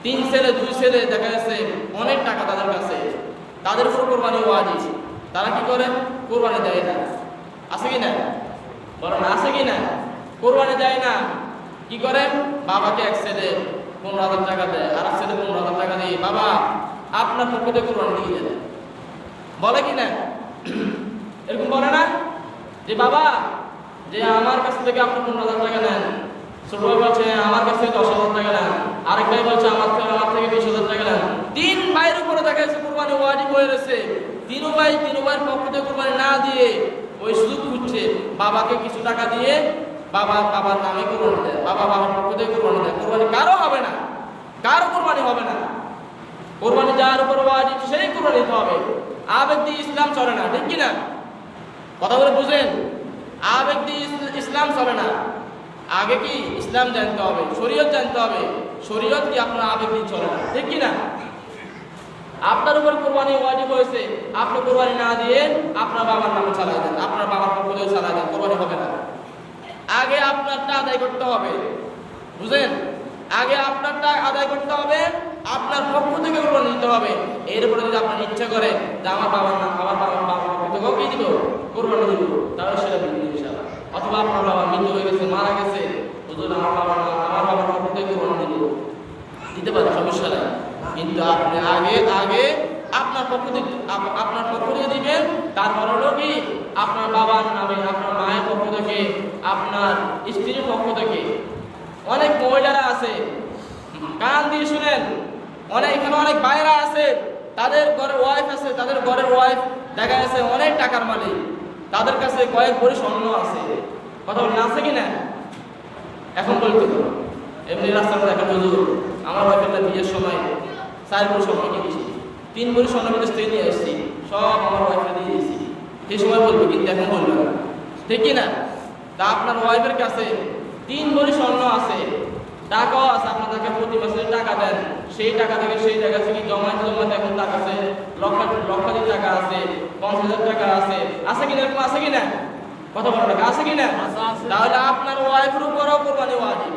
তিন ছেলে দুই ছেলে দেখা যাচ্ছে অনেক টাকা তাদের কাছে, তাদের উপর কোরবানি ওয়াজিব, তারা কি করে? কোরবানি দেয় না। আছে কি না? বলেন আছে কি না? কোরবানি দেয় না। কি করে? বাবাকে এক ছেলে 15,000 টাকা দেয়, আর এক ছেলে 15,000 টাকা দিয়ে, বাবা আপনার পক্ষ থেকে কোরবানি দিয়ে দেয়। বলে কি না? এরকম বলে না যে বাবা যে আমার কাছ থেকে আপনি 15,000 টাকা নেন, ছোট ভাই বলছে আমার কাছ থেকে 10,000 টাকা নেন, আরেক ভাই বলছে আমার থেকে 20,000 টাকা নেন। তিন ভাইয়ের উপরে দেখা যাচ্ছে কোরবানি ওয়াজিব হয়ে গেছে। তিন ভাইয়ের পক্ষ থেকে কোরবানি না দিয়ে ওই সুযোগ খুঁজছে বাবাকে কিছু টাকা দিয়ে বাবার নামে কোরবানি দেয়, বাবার পক্ষ থেকে কোরবানি দেয়। কোরবানি কারো হবে না, কারো কোরবানি হবে না। কোরবানি যার উপর ওয়াজিব সেই কোরবানি দিতে হবে। আবেগ দিয়ে ইসলাম চলে না, ঠিক কি না? কথা বলে বুঝেন? আবেগ দিয়ে ইসলাম চলে না। আগে কি ইসলাম জানতে হবে, শরীয়ত জানতে হবে। শরীয়ত কি আপনার আবেগ দিয়ে চলে না, ঠিক কি না? আপনার উপর কোরবানি ওয়াজিব হয়েছে, আপনি কোরবানি না দিয়ে আপনার বাবার নামে চালাই দেন, আপনার বাবার পক্ষ থেকে চালাই দেন, কোরবানি হবে না। আগে আপনারটা আদায় করতে হবে, বুঝেন? আগে আপনারটা আদায় করতে হবে, আপনার পক্ষ থেকে কোরবানি দিতে হবে। এরপরে যদি আপনার ইচ্ছা করে যে আমার বাবার পক্ষ থেকেও কি দিব, কোরবানি দিব, তাহলে সেটা বিধি ইনশাআল্লাহ। অথবা আপনার বাবা মৃত্যু হয়ে গেছে, মারা গেছে, হুজুর আমার বাবার পক্ষ থেকে কোরবানি দিব, দিতে পারে, সমস্যা নাই। কিন্তু আপনি আগে আপনার পক্ষ থেকে দিবেন। তারপর হলো কি আপনার বাবার নামে, আপনার মায়ের পক্ষ থেকে, আপনার স্ত্রীর পক্ষ থেকে। অনেক মহিলারা আছে, কান দিয়ে শুনেন, এখানে অনেক বাইরা আছে, তাদের ঘরের ওয়াইফ আছে, তাদের ঘরের ওয়াইফ দেখা যাচ্ছে অনেক টাকার মালিক, তাদের কাছে কয়েক ভরি স্বর্ণ আছে। কথা বলেন আছে কি না? এখন বলতে এমনি রাস্তাটা দেখেন, হুজুর আমার ওয়াইফের বিয়ের সময় 4 ভরি স্বর্ণ কিনেছি, 3 ভরি স্বর্ণ বিদেশ থেকে নিয়ে এসেছি, সব আমার ওয়াইফে দিয়ে দিয়েছি। সেই সময় বলবো, কিন্তু এখন বলবো না, ঠিক কি না? তা আপনার ওয়াইফের কাছে 3 ভরি স্বর্ণ আছে, টাকাও আছে, আপনার তাকে প্রতি মাসে টাকা দেন, সেই টাকা থেকে সেই জায়গা থেকে জমাতে এখন তার কাছে লক্ষাধিক টাকা আছে, 50,000 টাকা আছে। আছে কিনা? আছে কিনা? কথা বলো, টাকা আছে কিনা? তাহলে আপনার ওয়াইফের উপরও কোরবানি ওয়াজিব।